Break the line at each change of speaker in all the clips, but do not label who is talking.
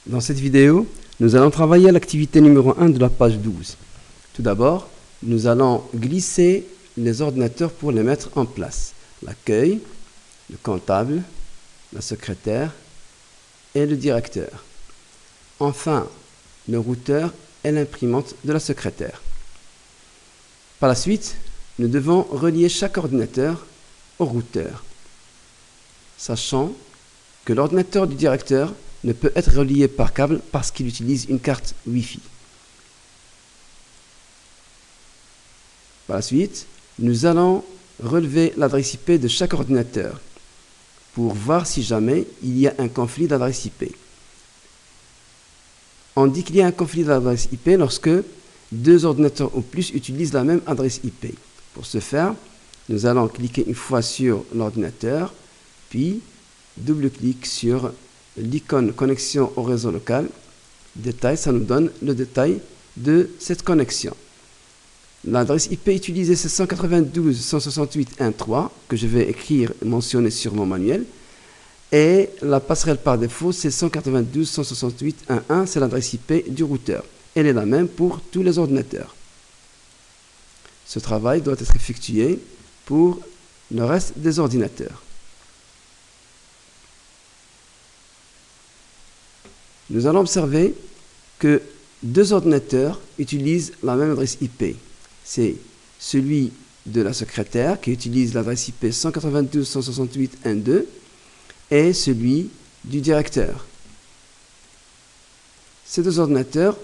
Dans cette vidéo, nous allons travailler à l'activité numéro 1 de la page 12. Tout d'abord, nous allons glisser les ordinateurs pour les mettre en place. L'accueil, le comptable, la secrétaire et le directeur. Enfin, le routeur et l'imprimante de la secrétaire. Par la suite, nous devons relier chaque ordinateur au routeur, sachant que l'ordinateur du directeur ne peut être relié par câble parce qu'il utilise une carte Wi-Fi. Par la suite, nous allons relever l'adresse IP de chaque ordinateur pour voir si jamais il y a un conflit d'adresse IP. On dit qu'il y a un conflit d'adresse IP lorsque deux ordinateurs ou plus utilisent la même adresse IP. Pour ce faire, nous allons cliquer une fois sur l'ordinateur, puis double-clic sur l'icône connexion au réseau local. Détail, ça nous donne le détail de cette connexion. L'adresse IP utilisée c'est 192.168.1.3 que je vais écrire et mentionner sur mon manuel. Et la passerelle par défaut c'est 192.168.1.1, c'est l'adresse IP du routeur. Elle est la même pour tous les ordinateurs. Ce travail doit être effectué pour le reste des ordinateurs. Nous allons observer que deux ordinateurs utilisent la même adresse IP. C'est celui de la secrétaire qui utilise l'adresse IP 192.168.1.2 et celui du directeur. Ces deux ordinateurs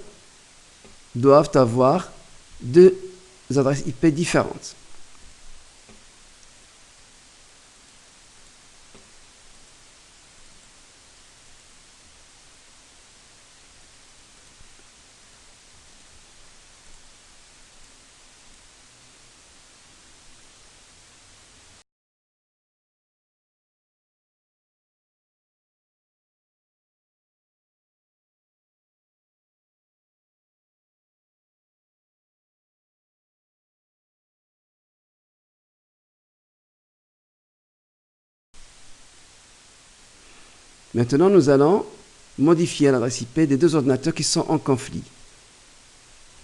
doivent avoir deux adresses IP différentes. Maintenant, nous allons modifier l'adresse IP des deux ordinateurs qui sont en conflit.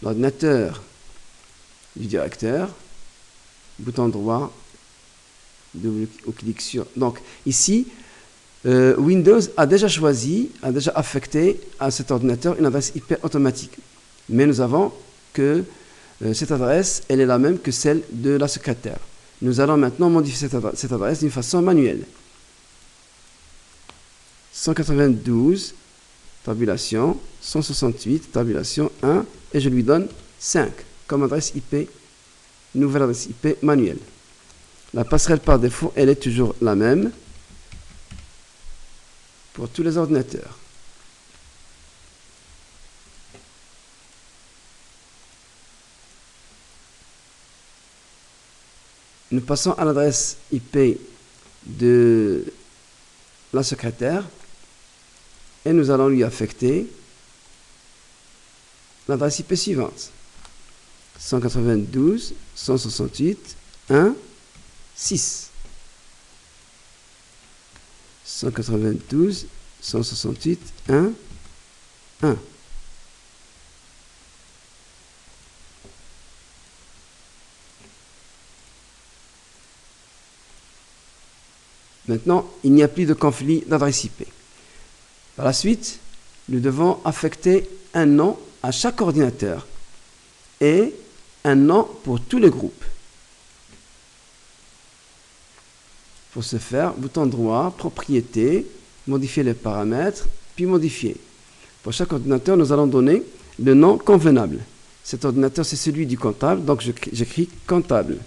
L'ordinateur du directeur, bouton droit, double clic sur. Donc ici, Windows a déjà affecté à cet ordinateur une adresse IP automatique. Mais nous avons que cette adresse, elle est la même que celle de la secrétaire. Nous allons maintenant modifier cette adresse d'une façon manuelle. 192, tabulation, 168, tabulation 1, et je lui donne 5 comme adresse IP, nouvelle adresse IP manuelle. La passerelle par défaut, elle est toujours la même pour tous les ordinateurs. Nous passons à l'adresse IP de la secrétaire et nous allons lui affecter l'adresse IP suivante 192.168.1.6 192.168.1.1. Maintenant, il n'y a plus de conflit d'adresse IP. Par la suite, nous devons affecter un nom à chaque ordinateur et un nom pour tous les groupes. Pour ce faire, bouton droit, propriété, modifier les paramètres, puis modifier. Pour chaque ordinateur, nous allons donner le nom convenable. Cet ordinateur, c'est celui du comptable, donc j'écris comptable.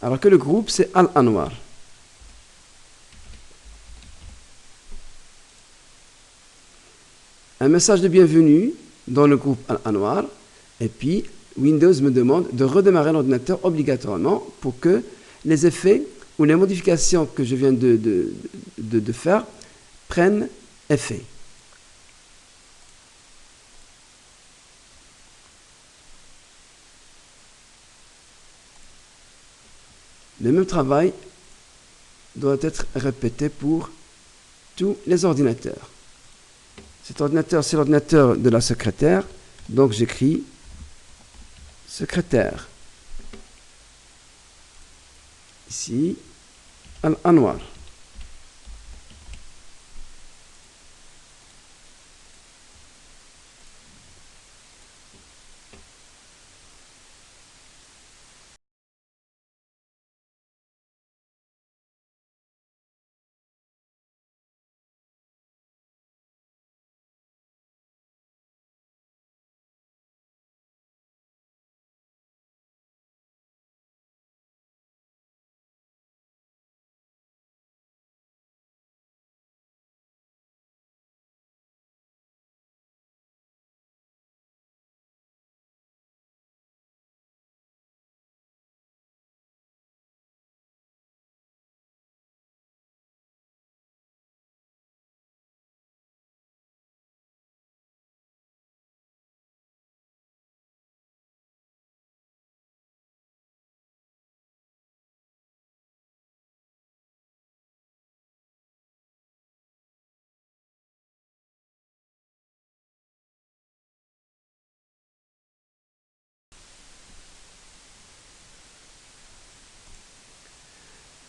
Alors que le groupe, c'est Al-Anwar. Un message de bienvenue dans le groupe Al-Anwar. Et puis, Windows me demande de redémarrer l'ordinateur obligatoirement pour que les effets ou les modifications que je viens de faire prennent effet. Le même travail doit être répété pour tous les ordinateurs. Cet ordinateur, c'est l'ordinateur de la secrétaire. Donc j'écris secrétaire. Ici, en noir.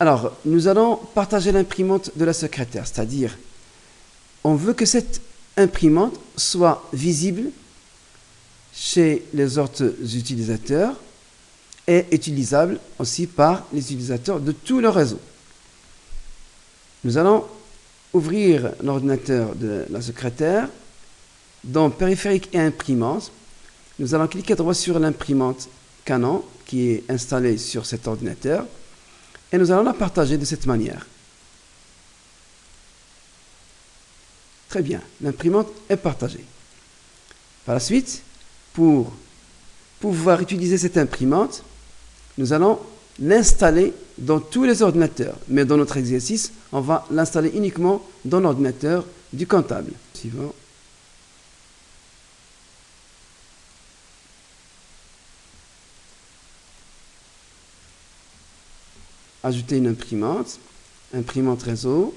Alors, nous allons partager l'imprimante de la secrétaire, c'est-à-dire, on veut que cette imprimante soit visible chez les autres utilisateurs et utilisable aussi par les utilisateurs de tout le réseau. Nous allons ouvrir l'ordinateur de la secrétaire. Dans périphérique et imprimante, nous allons cliquer droit sur l'imprimante Canon qui est installée sur cet ordinateur et nous allons la partager de cette manière. Très bien, l'imprimante est partagée. Par la suite, pour pouvoir utiliser cette imprimante, nous allons l'installer dans tous les ordinateurs. Mais dans notre exercice, on va l'installer uniquement dans l'ordinateur du comptable. Suivant. Ajouter une imprimante réseau.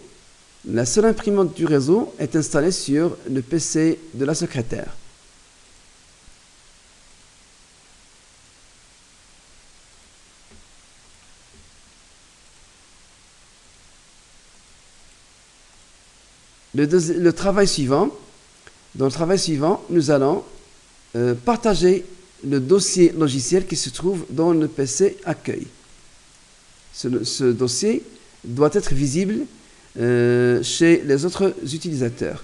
La seule imprimante du réseau est installée sur le PC de la secrétaire. Le travail suivant, dans le travail suivant, nous allons partager le dossier logiciel qui se trouve dans le PC accueil. Ce dossier doit être visible chez les autres utilisateurs.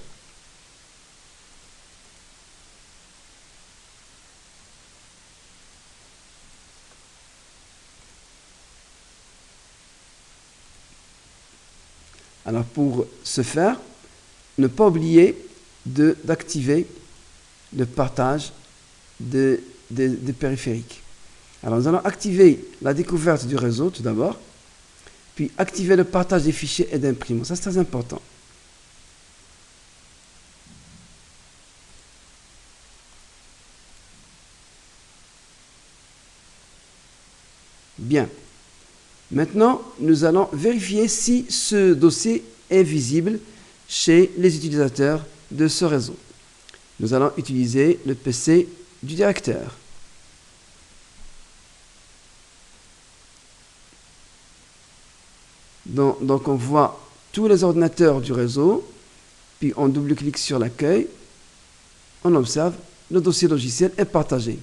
Alors pour ce faire, ne pas oublier d'activer le partage des périphériques. Alors nous allons activer la découverte du réseau tout d'abord, puis activer le partage des fichiers et d'imprimantes. Ça c'est très important. Bien. Maintenant, nous allons vérifier si ce dossier est visible chez les utilisateurs de ce réseau. Nous allons utiliser le PC du directeur. Donc on voit tous les ordinateurs du réseau, puis on double-clique sur l'accueil, on observe le dossier logiciel est partagé.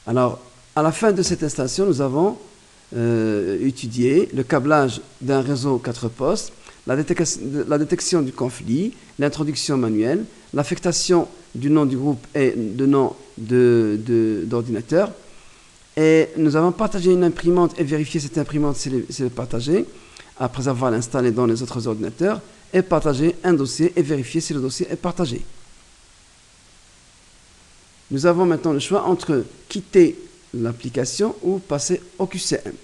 Alors, à la fin de cette installation, nous avons étudié le câblage d'un réseau 4 postes, la détection du conflit, l'introduction manuelle, l'affectation du nom du groupe et de nom d'ordinateur. Et nous avons partagé une imprimante et vérifié cette imprimante si elle est partagée, après avoir l'installée dans les autres ordinateurs, et partagé un dossier et vérifier si le dossier est partagé. Nous avons maintenant le choix entre quitter l'application ou passer au QCM.